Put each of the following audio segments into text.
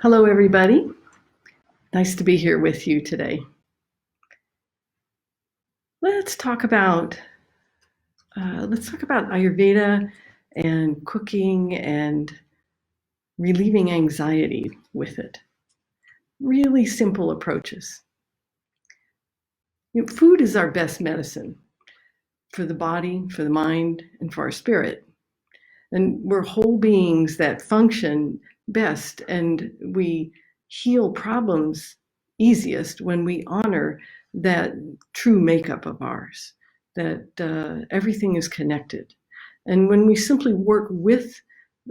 Hello, everybody. Nice to be here with you today. Let's talk about Ayurveda and cooking and relieving anxiety with it. Really simple approaches. Food is our best medicine for the body, for the mind, and for our spirit. And we're whole beings that function best, and we heal problems easiest when we honor that true makeup of ours, that everything is connected. And when we simply work with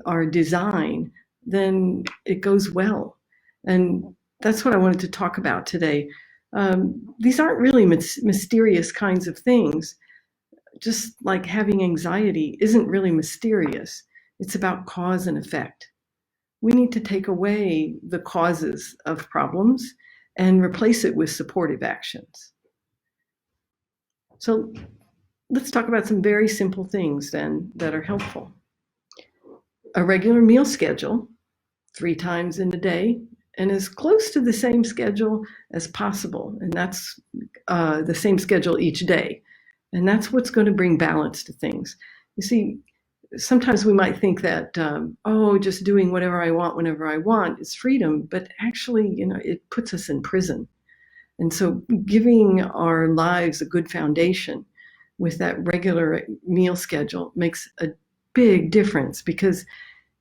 our design, then it goes well. And that's what I wanted to talk about today. These aren't really mysterious kinds of things. Just like having anxiety isn't really mysterious. It's about cause and effect. We need to take away the causes of problems and replace it with supportive actions. So let's talk about some very simple things then that are helpful. A regular meal schedule, 3 times in a day, and as close to the same schedule as possible. And that's the same schedule each day. And that's what's going to bring balance to things. You see, sometimes we might think that, just doing whatever I want whenever I want is freedom, but actually, it puts us in prison. And so giving our lives a good foundation with that regular meal schedule makes a big difference, because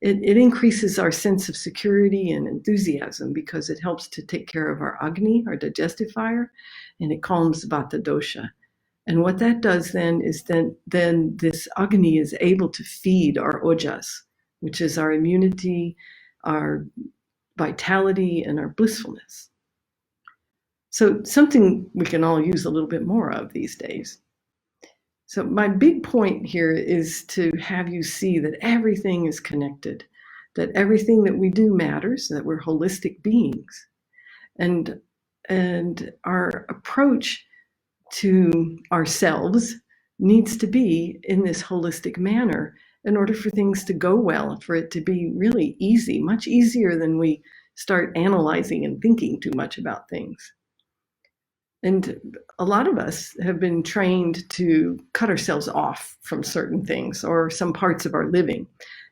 it increases our sense of security and enthusiasm, because it helps to take care of our Agni, our digestive fire, and it calms Vata dosha. And what that does then is then this Agni is able to feed our Ojas, which is our immunity, our vitality, and our blissfulness. So something we can all use a little bit more of these days. So my big point here is to have you see that everything is connected, that everything that we do matters, that we're holistic beings. And our approach to ourselves needs to be in this holistic manner in order for things to go well, for it to be really easy, much easier than we start analyzing and thinking too much about things. And a lot of us have been trained to cut ourselves off from certain things or some parts of our living,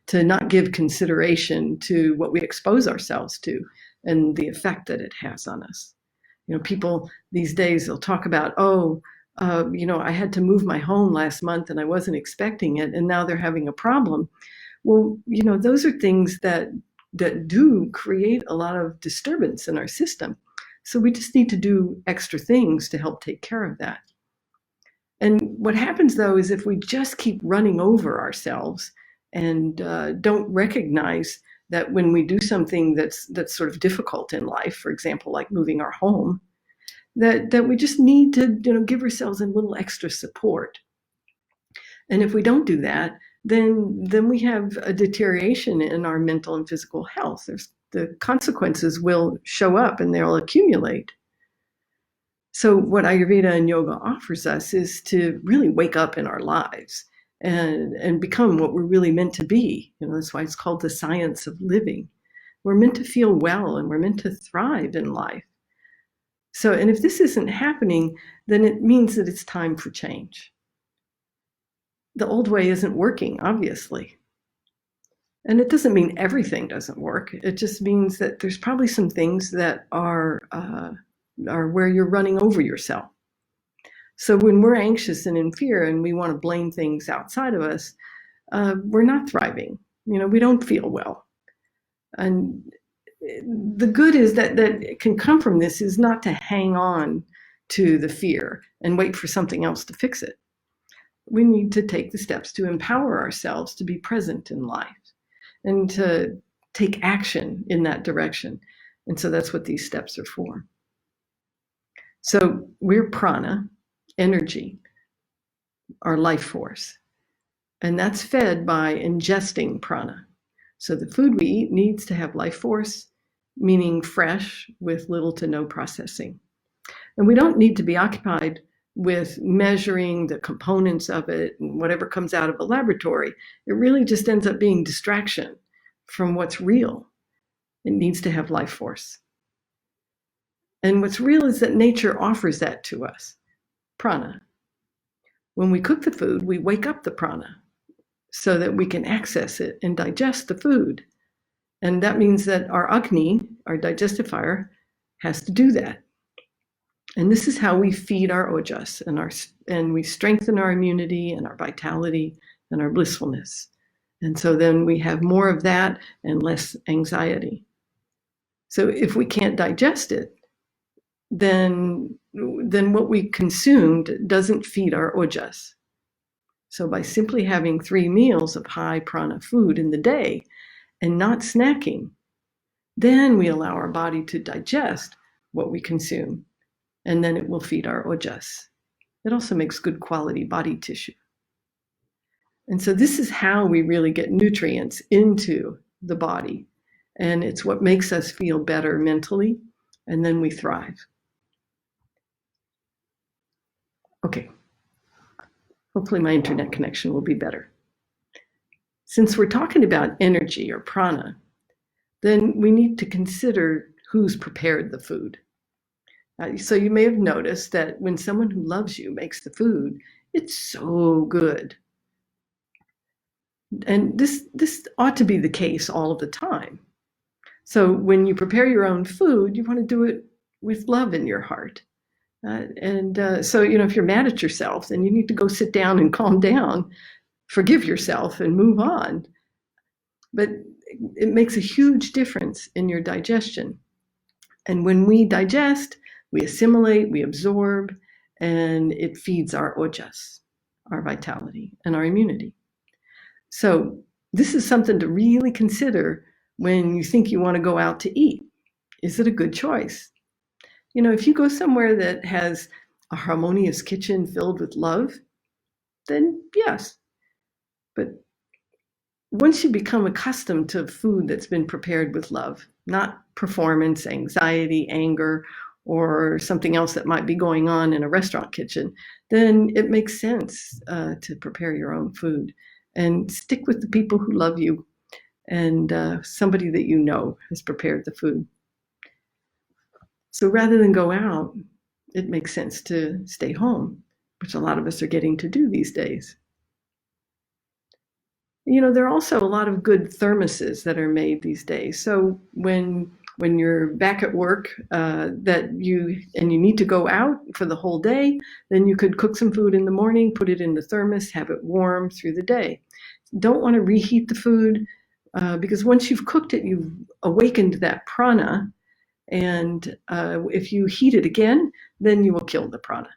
to not give consideration to what we expose ourselves to and the effect that it has on us. People these days, they'll talk about, I had to move my home last month and I wasn't expecting it, and now they're having a problem. Well, those are things that do create a lot of disturbance in our system. So we just need to do extra things to help take care of that. And what happens, though, is if we just keep running over ourselves and don't recognize that when we do something that's sort of difficult in life, for example, like moving our home, that we just need to give ourselves a little extra support. And if we don't do that, then we have a deterioration in our mental and physical health. The consequences will show up and they'll accumulate. So what Ayurveda and yoga offers us is to really wake up in our lives and become what we're really meant to be. That's why it's called the science of living. We're meant to feel well and we're meant to thrive in life. So, and if this isn't happening, then it means that it's time for change. The old way isn't working, obviously. And it doesn't mean everything doesn't work. It just means that there's probably some things that are where you're running over yourself. So when we're anxious and in fear and we want to blame things outside of us, we're not thriving. We don't feel well. And the good is that can come from this is not to hang on to the fear and wait for something else to fix it. We need to take the steps to empower ourselves to be present in life and to take action in that direction. And so that's what these steps are for. So we're prana, energy, our life force. And that's fed by ingesting prana. So the food we eat needs to have life force, meaning fresh with little to no processing. And we don't need to be occupied with measuring the components of it and whatever comes out of a laboratory. It really just ends up being distraction from what's real. It needs to have life force. And what's real is that nature offers that to us, prana. When we cook the food, we wake up the prana so that we can access it and digest the food. And that means that our Agni, our digestive fire, has to do that. And this is how we feed our ojas and we strengthen our immunity and our vitality and our blissfulness. And so then we have more of that and less anxiety. So if we can't digest it, then what we consumed doesn't feed our ojas. So by simply having 3 meals of high prana food in the day and not snacking, then we allow our body to digest what we consume, and then it will feed our ojas. It also makes good quality body tissue. And so this is how we really get nutrients into the body, and it's what makes us feel better mentally, and then we thrive. Okay, hopefully my internet connection will be better. Since we're talking about energy or prana, then we need to consider who's prepared the food. So you may have noticed that when someone who loves you makes the food, it's so good. And this ought to be the case all of the time. So when you prepare your own food, you want to do it with love in your heart. So, if you're mad at yourself, then you need to go sit down and calm down, forgive yourself and move on. But it makes a huge difference in your digestion. And when we digest, we assimilate, we absorb, and it feeds our ojas, our vitality, and our immunity. So this is something to really consider when you think you want to go out to eat. Is it a good choice? If you go somewhere that has a harmonious kitchen filled with love, then yes. But once you become accustomed to food that's been prepared with love, not performance, anxiety, anger, or something else that might be going on in a restaurant kitchen, then it makes sense to prepare your own food and stick with the people who love you and somebody that you know has prepared the food. So rather than go out, it makes sense to stay home, which a lot of us are getting to do these days. There are also a lot of good thermoses that are made these days. So when you're back at work you need to go out for the whole day, then you could cook some food in the morning, put it in the thermos, have it warm through the day. Don't want to reheat the food because once you've cooked it, you've awakened that prana. And if you heat it again, then you will kill the prana.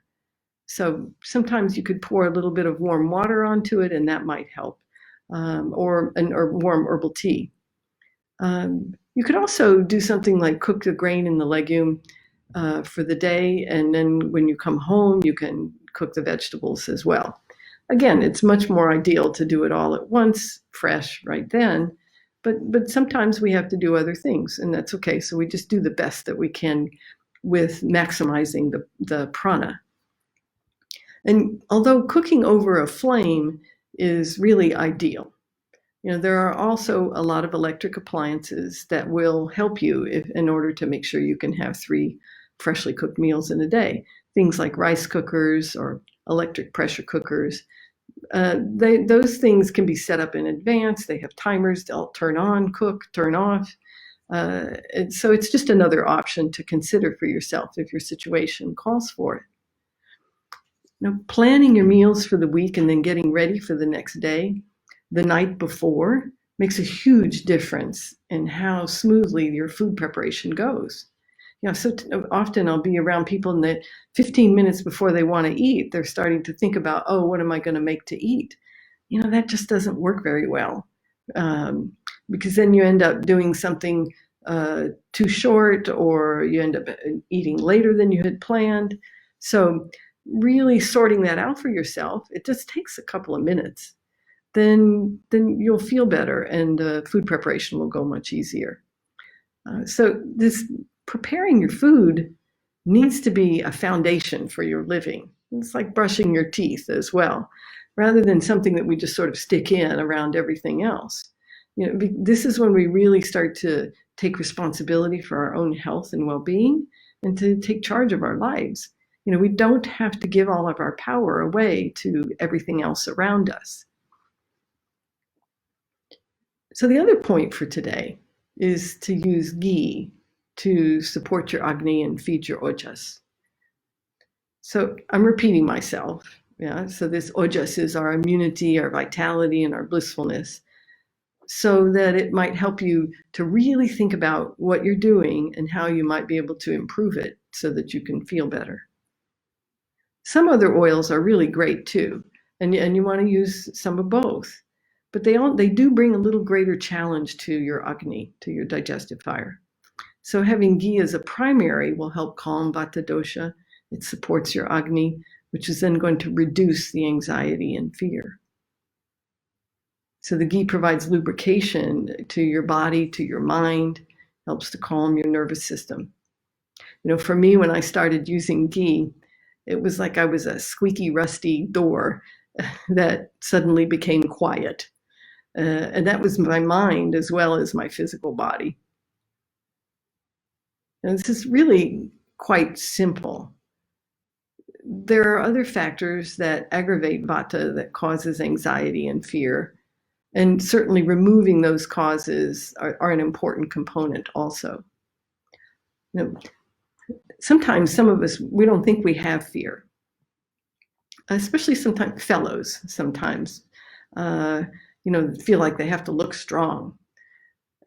So sometimes you could pour a little bit of warm water onto it, and that might help, or warm herbal tea. You could also do something like cook the grain and the legume for the day, and then when you come home, you can cook the vegetables as well. Again, it's much more ideal to do it all at once, fresh, right then. But sometimes we have to do other things, and that's okay. So we just do the best that we can with maximizing the prana. And although cooking over a flame is really ideal, there are also a lot of electric appliances that will help you in order to make sure you can have 3 freshly cooked meals in a day. Things like rice cookers or electric pressure cookers. Those things can be set up in advance. They have timers. They'll turn on, cook, turn off. And so it's just another option to consider for yourself if your situation calls for it. Planning your meals for the week and then getting ready for the next day the night before makes a huge difference in how smoothly your food preparation goes. So often I'll be around people and that 15 minutes before they want to eat, they're starting to think about, oh, what am I going to make to eat? That just doesn't work very well because then you end up doing something too short, or you end up eating later than you had planned. So really sorting that out for yourself, it just takes a couple of minutes. Then you'll feel better and food preparation will go much easier. So this preparing your food needs to be a foundation for your living. It's like brushing your teeth as well, rather than something that we just sort of stick in around everything else. This is when we really start to take responsibility for our own health and well-being and to take charge of our lives. We don't have to give all of our power away to everything else around us. So the other point for today is to use ghee to support your Agni and feed your ojas. So I'm repeating myself. Yeah. So this ojas is our immunity, our vitality, and our blissfulness, so that it might help you to really think about what you're doing and how you might be able to improve it so that you can feel better. Some other oils are really great too, and you want to use some of both, but they do bring a little greater challenge to your Agni, to your digestive fire. So having ghee as a primary will help calm Vata dosha. It supports your Agni, which is then going to reduce the anxiety and fear. So the ghee provides lubrication to your body, to your mind, helps to calm your nervous system. For me, when I started using ghee, it was like I was a squeaky, rusty door that suddenly became quiet. And that was my mind as well as my physical body. And this is really quite simple. There are other factors that aggravate Vata that causes anxiety and fear. And certainly removing those causes are an important component also. Sometimes some of us, we don't think we have fear, especially sometimes fellows feel like they have to look strong.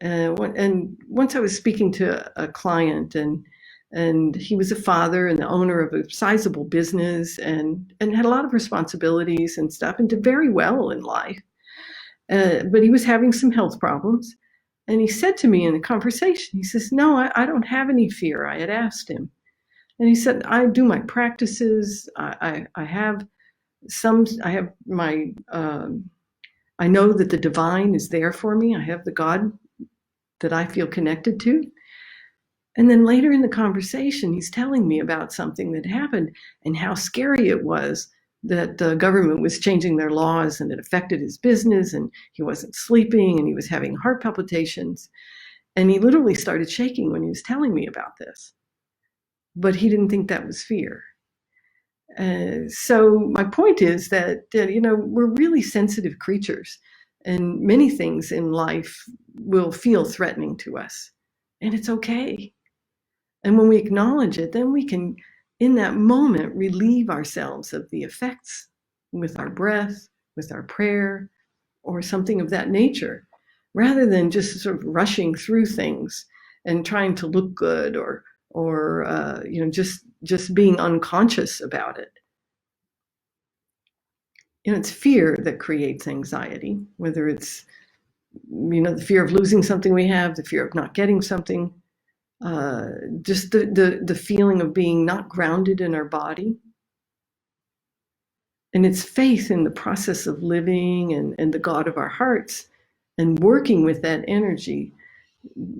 And once I was speaking to a client, and he was a father and the owner of a sizable business and had a lot of responsibilities and stuff and did very well in life. But he was having some health problems. And he said to me in the conversation, he says, "No, I don't have any fear." I had asked him. And he said, "I do my practices. I have my, I know that the divine is there for me. I have the God that I feel connected to." And then later in the conversation, he's telling me about something that happened and how scary it was that the government was changing their laws and it affected his business, and he wasn't sleeping and he was having heart palpitations. And he literally started shaking when he was telling me about this. But he didn't think that was fear. So my point is that, we're really sensitive creatures, and many things in life will feel threatening to us, and it's okay. And when we acknowledge it, then we can, in that moment, relieve ourselves of the effects with our breath, with our prayer, or something of that nature, rather than just sort of rushing through things and trying to look good or just being unconscious about it. It's fear that creates anxiety, whether it's, the fear of losing something we have, the fear of not getting something, just the feeling of being not grounded in our body. And it's faith in the process of living and the God of our hearts and working with that energy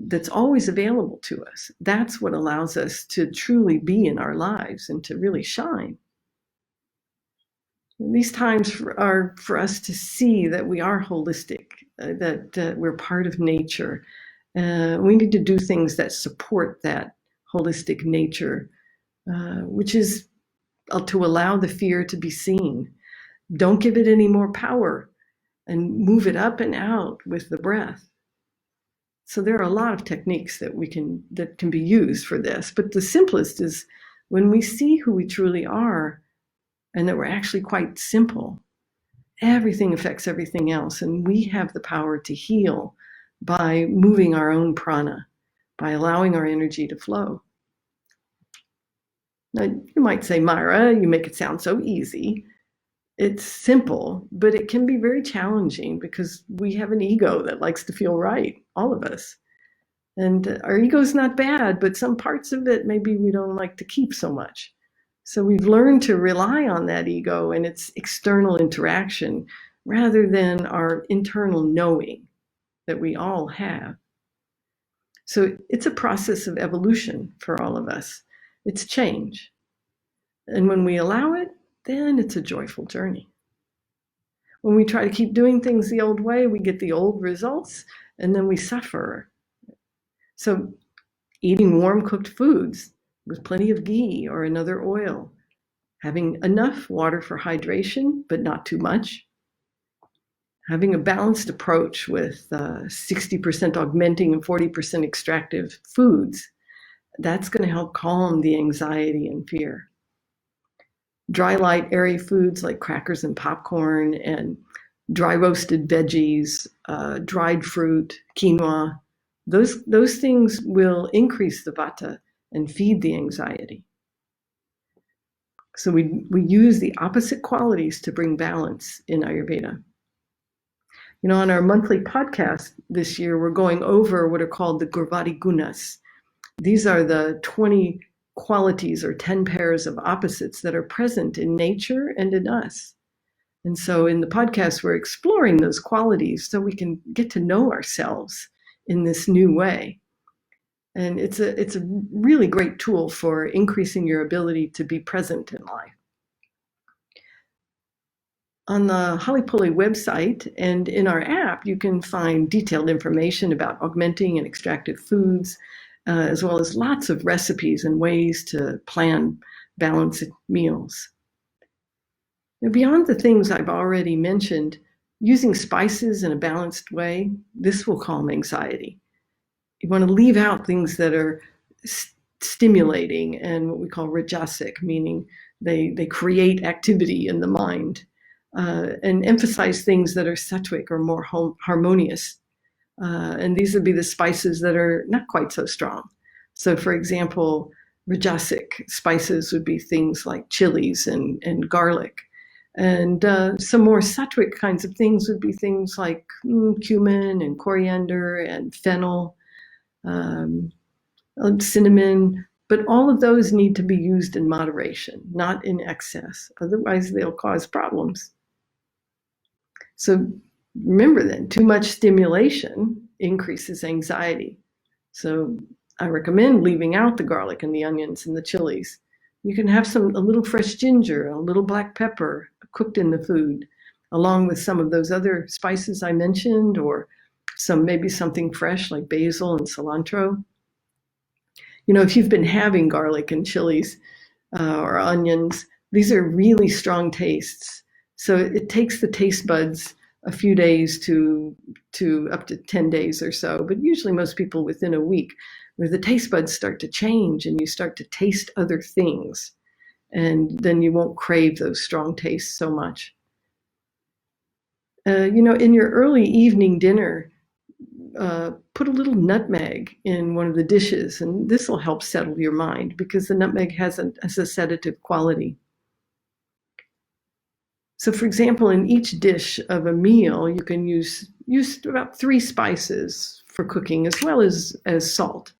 that's always available to us. That's what allows us to truly be in our lives and to really shine. And these times are for us to see that we are holistic, that we're part of nature. We need to do things that support that holistic nature, which is to allow the fear to be seen. Don't give it any more power, and move it up and out with the breath. So there are a lot of techniques that can be used for this, but the simplest is when we see who we truly are and that we're actually quite simple. Everything affects everything else, and we have the power to heal by moving our own prana, by allowing our energy to flow. Now, you might say, "Myra, you make it sound so easy." It's simple, but it can be very challenging because we have an ego that likes to feel right, all of us. And our ego's not bad, but some parts of it maybe we don't like to keep so much. So we've learned to rely on that ego and its external interaction rather than our internal knowing that we all have. So it's a process of evolution for all of us. It's change. And when we allow it, then it's a joyful journey. When we try to keep doing things the old way, we get the old results and then we suffer. So eating warm cooked foods with plenty of ghee or another oil, having enough water for hydration, but not too much, having a balanced approach with 60% augmenting and 40% extractive foods, that's going to help calm the anxiety and fear. Dry, light, airy foods like crackers and popcorn, and dry roasted veggies, dried fruit, quinoa, those things will increase the vata and feed the anxiety. So we use the opposite qualities to bring balance in Ayurveda. On our monthly podcast this year, we're going over what are called the Gurvati Gunas. These are the 20 qualities or 10 pairs of opposites that are present in nature and in us. And so in the podcast, we're exploring those qualities so we can get to know ourselves in this new way. And it's a really great tool for increasing your ability to be present in life. On the Holly Pulley website and in our app, you can find detailed information about augmenting and extractive foods, as well as lots of recipes and ways to plan balanced meals. Now, beyond the things I've already mentioned, using spices in a balanced way, this will calm anxiety. You want to leave out things that are stimulating and what we call rajasic, meaning they create activity in the mind, and emphasize things that are sattvic or more harmonious. And these would be the spices that are not quite so strong. So for example, rajasic spices would be things like chilies and garlic. And some more sattvic kinds of things would be things like cumin and coriander and fennel, cinnamon. But all of those need to be used in moderation, not in excess. Otherwise, they'll cause problems. So remember then, too much stimulation increases anxiety. So I recommend leaving out the garlic and the onions and the chilies. You can have a little fresh ginger, a little black pepper cooked in the food, along with some of those other spices I mentioned, or maybe something fresh like basil and cilantro. If you've been having garlic and chilies or onions, these are really strong tastes. So it takes the taste buds a few days to up to 10 days or so, but usually most people within a week, where the taste buds start to change and you start to taste other things. And then you won't crave those strong tastes so much. In your early evening dinner, put a little nutmeg in one of the dishes, and this will help settle your mind because the nutmeg has a sedative quality. So for example, in each dish of a meal, you can use about 3 spices for cooking as well as salt,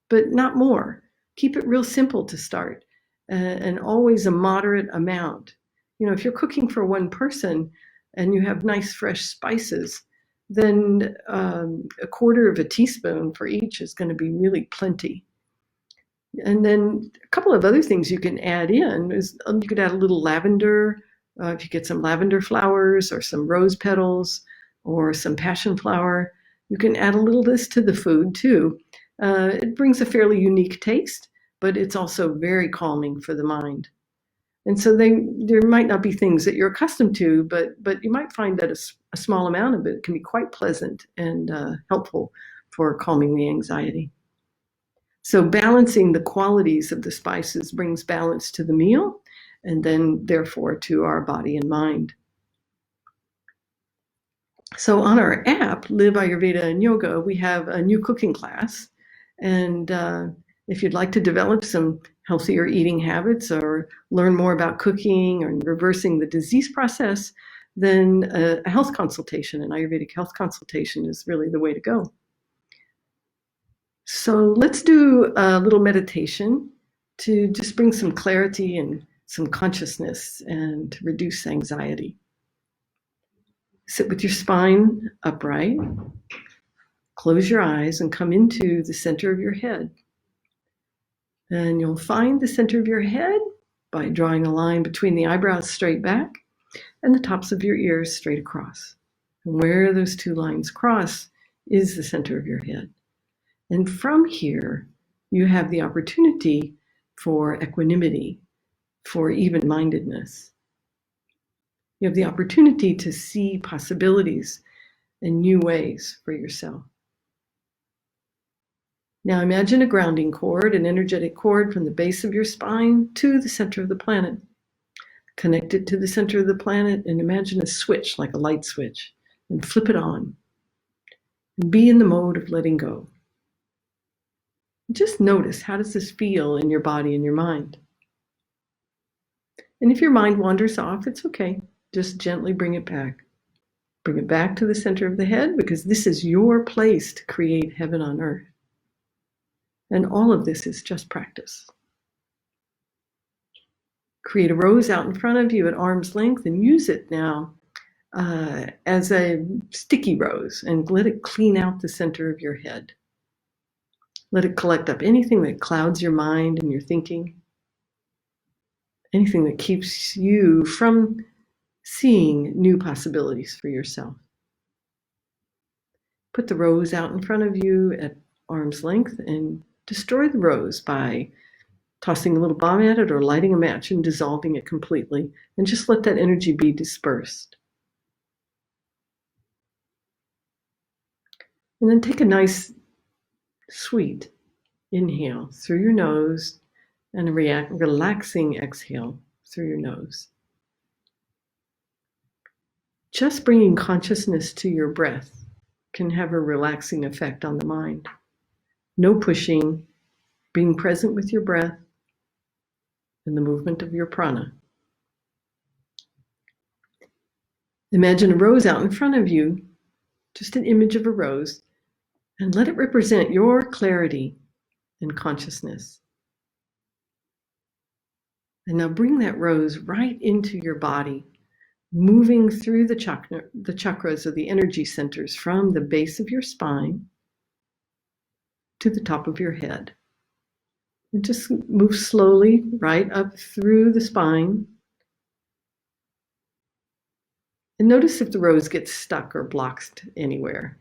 but not more. Keep it real simple to start, and always a moderate amount. If you're cooking for one person and you have nice fresh spices, then a 1/4 teaspoon for each is going to be really plenty. And then a couple of other things you can add in is you could add a little lavender, if you get some lavender flowers or some rose petals or some passion flower. You can add a little of this to the food too. It brings a fairly unique taste, but it's also very calming for the mind. And so there might not be things that you're accustomed to, but you might find that a small amount of it can be quite pleasant and helpful for calming the anxiety. So balancing the qualities of the spices brings balance to the meal, and then therefore to our body and mind. So on our app, Live Ayurveda and Yoga, we have a new cooking class. And if you'd like to develop some healthier eating habits or learn more about cooking or reversing the disease process, then a health consultation, an Ayurvedic health consultation, is really the way to go. So let's do a little meditation to just bring some clarity and some consciousness and reduce anxiety. Sit with your spine upright, close your eyes and come into the center of your head. And you'll find the center of your head by drawing a line between the eyebrows straight back and the tops of your ears straight across. And where those two lines cross is the center of your head. And from here, you have the opportunity for equanimity, for even-mindedness. You have the opportunity to see possibilities and new ways for yourself. Now imagine a grounding cord, an energetic cord from the base of your spine to the center of the planet. Connect it to the center of the planet and imagine a switch, like a light switch, and flip it on. And be in the mode of letting go. Just notice, how does this feel in your body and your mind? And if your mind wanders off, it's okay. Just gently bring it back. Bring it back to the center of the head, because this is your place to create heaven on earth. And all of this is just practice. Create a rose out in front of you at arm's length and use it now as a sticky rose, and let it clean out the center of your head. Let it collect up anything that clouds your mind and your thinking, anything that keeps you from seeing new possibilities for yourself. Put the rose out in front of you at arm's length and destroy the rose by tossing a little bomb at it or lighting a match and dissolving it completely, and just let that energy be dispersed. And then take a nice, sweet inhale through your nose and a relaxing exhale through your nose. Just bringing consciousness to your breath can have a relaxing effect on the mind. No pushing, being present with your breath and the movement of your prana. Imagine a rose out in front of you, just an image of a rose, and let it represent your clarity and consciousness. And now bring that rose right into your body, moving through the chakras or the energy centers from the base of your spine to the top of your head. And just move slowly right up through the spine. And notice if the rose gets stuck or blocked anywhere.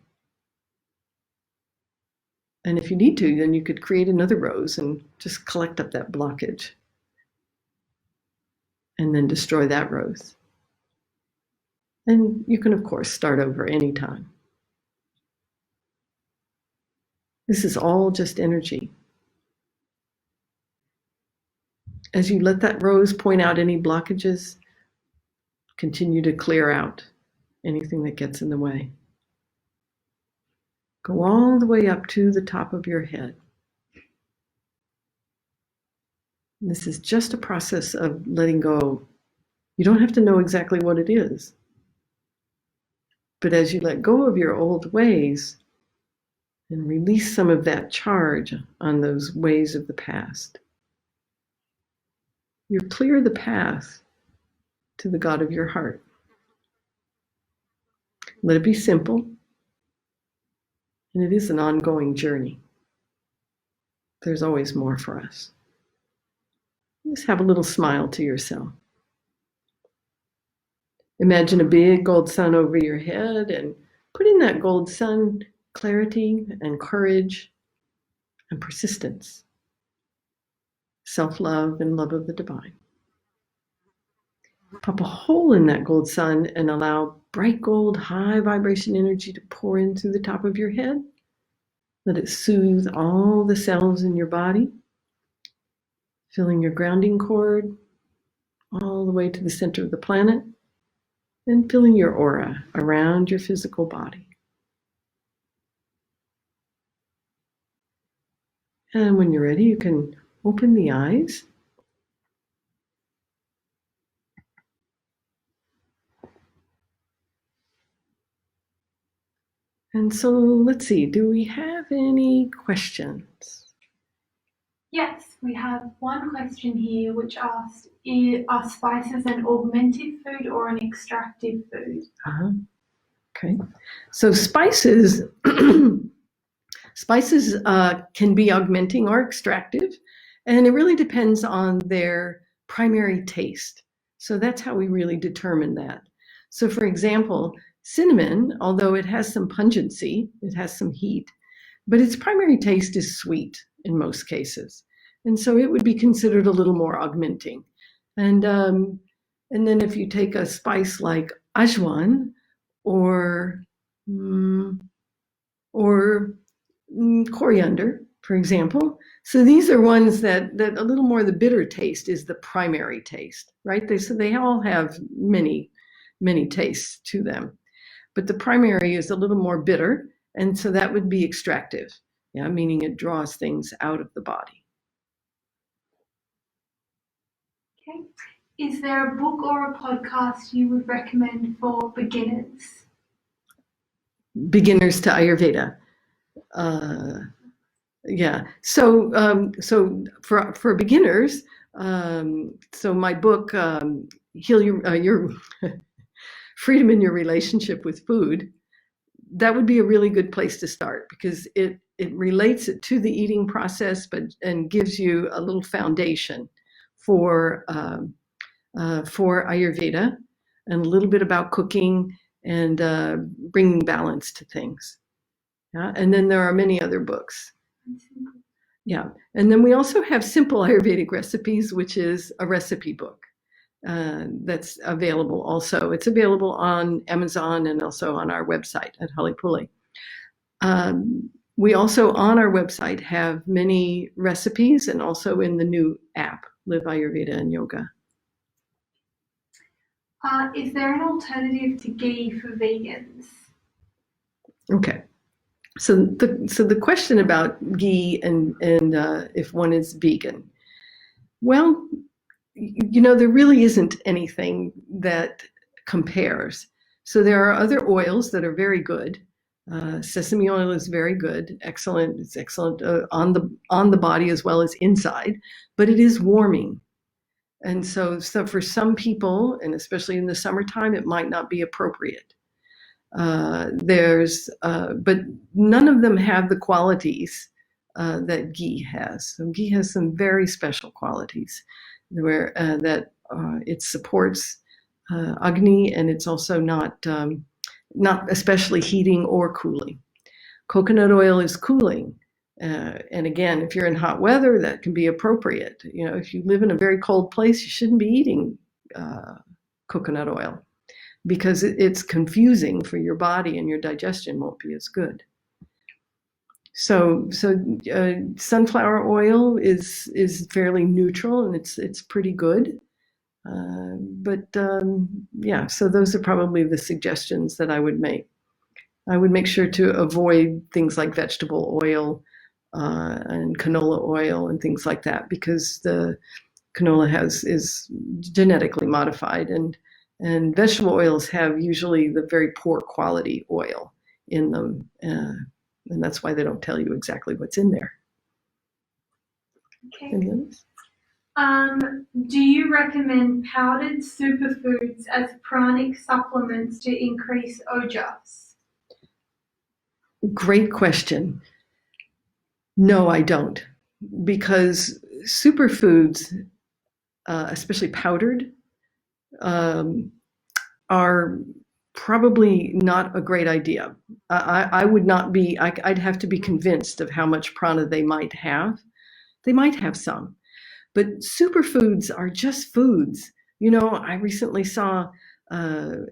And if you need to, then you could create another rose and just collect up that blockage. And then destroy that rose. And you can, of course, start over anytime. This is all just energy. As you let that rose point out any blockages, continue to clear out anything that gets in the way. Go all the way up to the top of your head. This is just a process of letting go. You don't have to know exactly what it is. But as you let go of your old ways and release some of that charge on those ways of the past, you clear the path to the God of your heart. Let it be simple, and it is an ongoing journey. There's always more for us. Just have a little smile to yourself. Imagine a big gold sun over your head, and put in that gold sun clarity and courage and persistence, self-love and love of the divine. Pop a hole in that gold sun and allow bright gold, high vibration energy to pour in through the top of your head. Let it soothe all the cells in your body, filling your grounding cord all the way to the center of the planet, and filling your aura around your physical body. And when you're ready, you can open the eyes. And so let's see, do we have any questions? Yes, we have one question here which asked, are spices an augmented food or an extractive food? Okay, so spices can be augmenting or extractive, and it really depends on their primary taste. So that's how we really determine that. So for example, cinnamon, although it has some pungency, it has some heat, but its primary taste is sweet in most cases. And so it would be considered a little more augmenting. And then if you take a spice like ajwan or mm, coriander, for example. So these are ones that a little more the bitter taste is the primary taste, right? So they all have many tastes to them, but the primary is a little more bitter, and so that would be extractive, yeah, meaning it draws things out of the body. Okay. Is there a book or a podcast you would recommend for beginners? Beginners to Ayurveda. Yeah. So for beginners, so my book, Heal Your Freedom in Your Relationship with Food, that would be a really good place to start because it relates it to the eating process, and gives you a little foundation for Ayurveda and a little bit about cooking and bringing balance to things. Yeah? And then there are many other books. Yeah. And then we also have Simple Ayurvedic Recipes, which is a recipe book that's available also. It's available on Amazon and also on our website at Halipuli. We also on our website have many recipes and also in the new app, Live Ayurveda and Yoga. Is there an alternative to ghee for vegans? Okay. So the question about ghee and if one is vegan, well, there really isn't anything that compares. So there are other oils that are very good. Sesame oil is very good, excellent. It's excellent on the body as well as inside, but it is warming. And so for some people, and especially in the summertime, it might not be appropriate. But none of them have the qualities that ghee has. So ghee has some very special qualities where it supports Agni, and it's also not especially heating or cooling. Coconut oil is cooling. And again, if you're in hot weather, that can be appropriate. If you live in a very cold place, you shouldn't be eating coconut oil, because it's confusing for your body and your digestion won't be as good. So sunflower oil is fairly neutral and it's pretty good. So those are probably the suggestions that I would make. I would make sure to avoid things like vegetable oil and canola oil and things like that, because the canola is genetically modified, and vegetable oils have usually the very poor quality oil in them, and that's why they don't tell you exactly what's in there. Okay. Any others? Do you recommend powdered superfoods as pranic supplements to increase ojas? Great question. No, I don't, because superfoods, especially powdered, are probably not a great idea. I would not be, I'd have to be convinced of how much prana they might have. They might have some, but superfoods are just foods. I recently saw an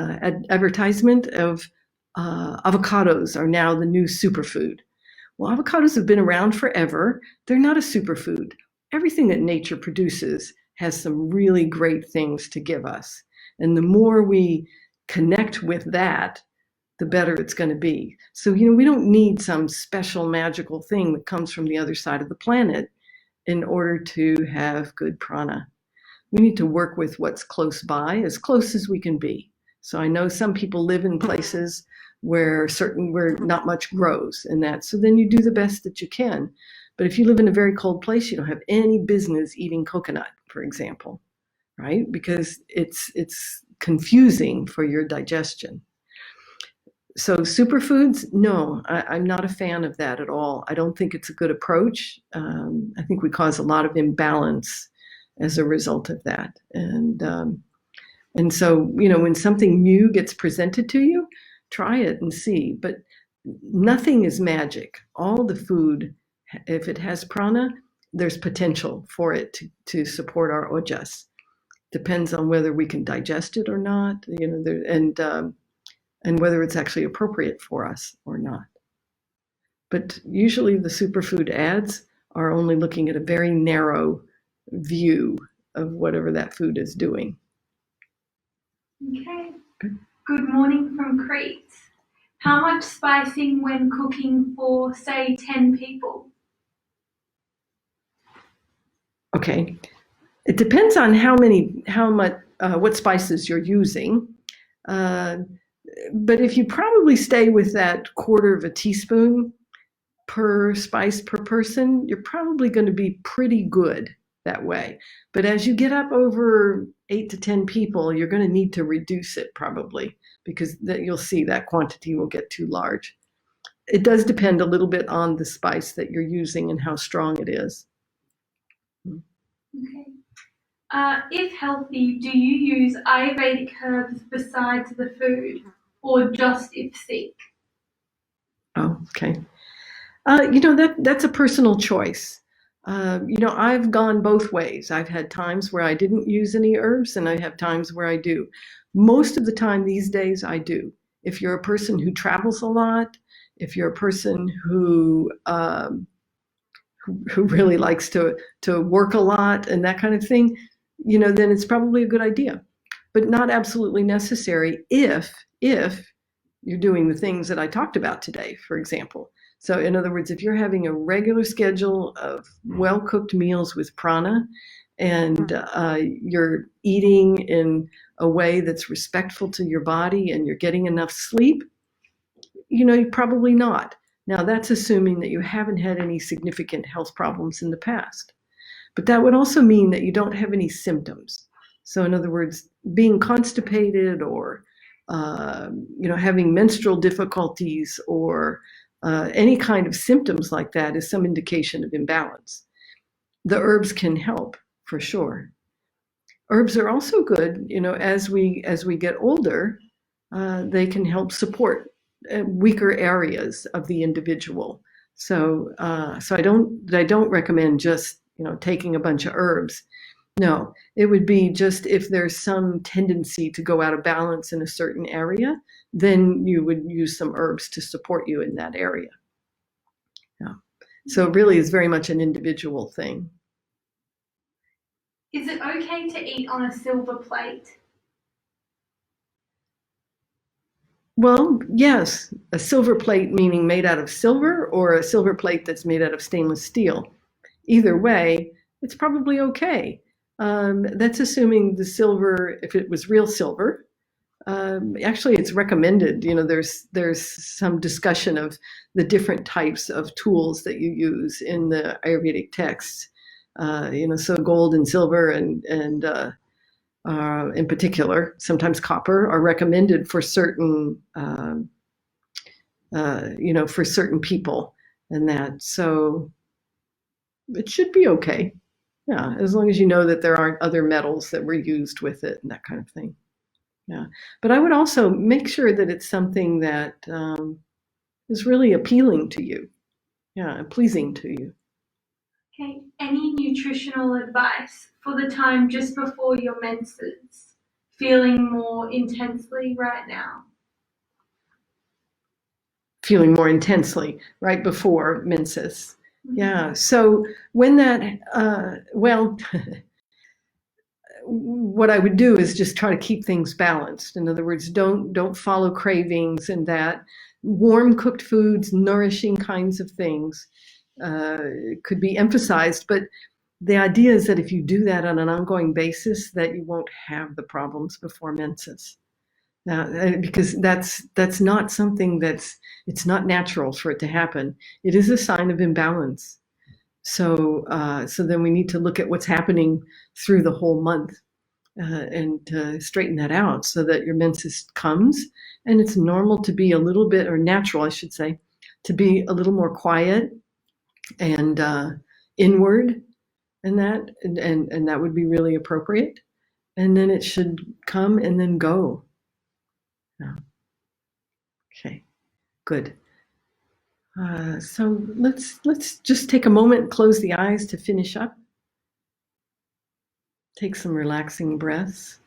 advertisement of avocados are now the new superfood. Well, avocados have been around forever. They're not a superfood. Everything that nature produces has some really great things to give us. And the more we connect with that, the better it's going to be. So, we don't need some special magical thing that comes from the other side of the planet in order to have good prana. We need to work with what's close by, as close as we can be. So I know some people live in places where not much grows and that. So then you do the best that you can. But if you live in a very cold place, you don't have any business eating coconut, for example, right? Because it's confusing for your digestion. So superfoods, no, I'm not a fan of that at all. I don't think it's a good approach. I think we cause a lot of imbalance as a result of that. And And so, when something new gets presented to you, try it and see. But nothing is magic. All the food, if it has prana, there's potential for it to support our ojas. Depends on whether we can digest it or not, and whether it's actually appropriate for us or not. But usually the superfood ads are only looking at a very narrow view of whatever that food is doing. Okay. Good morning from Crete. How much spicing when cooking for, say, 10 people? Okay. It depends on what spices you're using. But if you probably stay with that quarter of a teaspoon per spice per person, you're probably going to be pretty good that way. But as you get up over 8 to 10 people, you're going to need to reduce it probably, because you'll see that quantity will get too large. It does depend a little bit on the spice that you're using and how strong it is. Okay. If healthy, do you use Ayurvedic herbs besides the food, or just if sick? Oh, okay. That's a personal choice. I've gone both ways. I've had times where I didn't use any herbs, and I have times where I do. Most of the time these days, I do. If you're a person who travels a lot, if you're a person who really likes to work a lot and that kind of thing, then it's probably a good idea, but not absolutely necessary if you're doing the things that I talked about today, for example. So in other words, if you're having a regular schedule of well-cooked meals with prana, and you're eating in a way that's respectful to your body, and you're getting enough sleep, you're probably not. Now, that's assuming that you haven't had any significant health problems in the past. But that would also mean that you don't have any symptoms. So in other words, being constipated, or having menstrual difficulties, or any kind of symptoms like that is some indication of imbalance. The herbs can help for sure. Herbs are also good, as we get older, they can help support weaker areas of the individual. So I don't recommend just taking a bunch of herbs. No, it would be just if there's some tendency to go out of balance in a certain area, then you would use some herbs to support you in that area. Yeah. So it really is very much an individual thing. Is it okay to eat on a silver plate? Well, yes, a silver plate meaning made out of silver, or a silver plate that's made out of stainless steel. Either way, it's probably okay. That's assuming the silver, if it was real silver. Actually, it's recommended. There's some discussion of the different types of tools that you use in the Ayurvedic texts. So gold and silver, and in particular, sometimes copper, are recommended for certain, for certain people, and that. So it should be okay. Yeah, as long as you know that there aren't other metals that were used with it and that kind of thing. Yeah, but I would also make sure that it's something that is really appealing to you. Yeah, and pleasing to you. Okay. Any nutritional advice for the time just before your menses? Feeling more intensely right now? Feeling more intensely right before menses. Yeah. So when that, what I would do is just try to keep things balanced. In other words, don't follow cravings, and that warm cooked foods, nourishing kinds of things could be emphasized. But the idea is that if you do that on an ongoing basis, that you won't have the problems before menses. Because that's not something it's not natural for it to happen. It is a sign of imbalance. So then we need to look at what's happening through the whole month, and straighten that out so that your menses comes, and it's normal to be a little bit, or natural, I should say, to be a little more quiet and inward, and that would be really appropriate. and then it should come and then go. Yeah. Okay, good. So let's just take a moment and close the eyes to finish up. Take some relaxing breaths.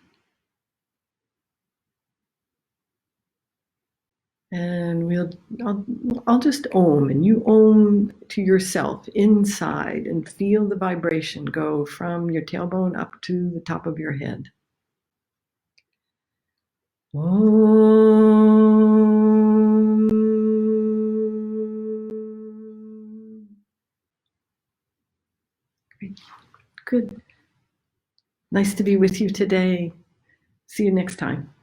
And I'll just om, and you om to yourself inside and feel the vibration go from your tailbone up to the top of your head. Om. Great. Good. Nice to be with you today. See you next time.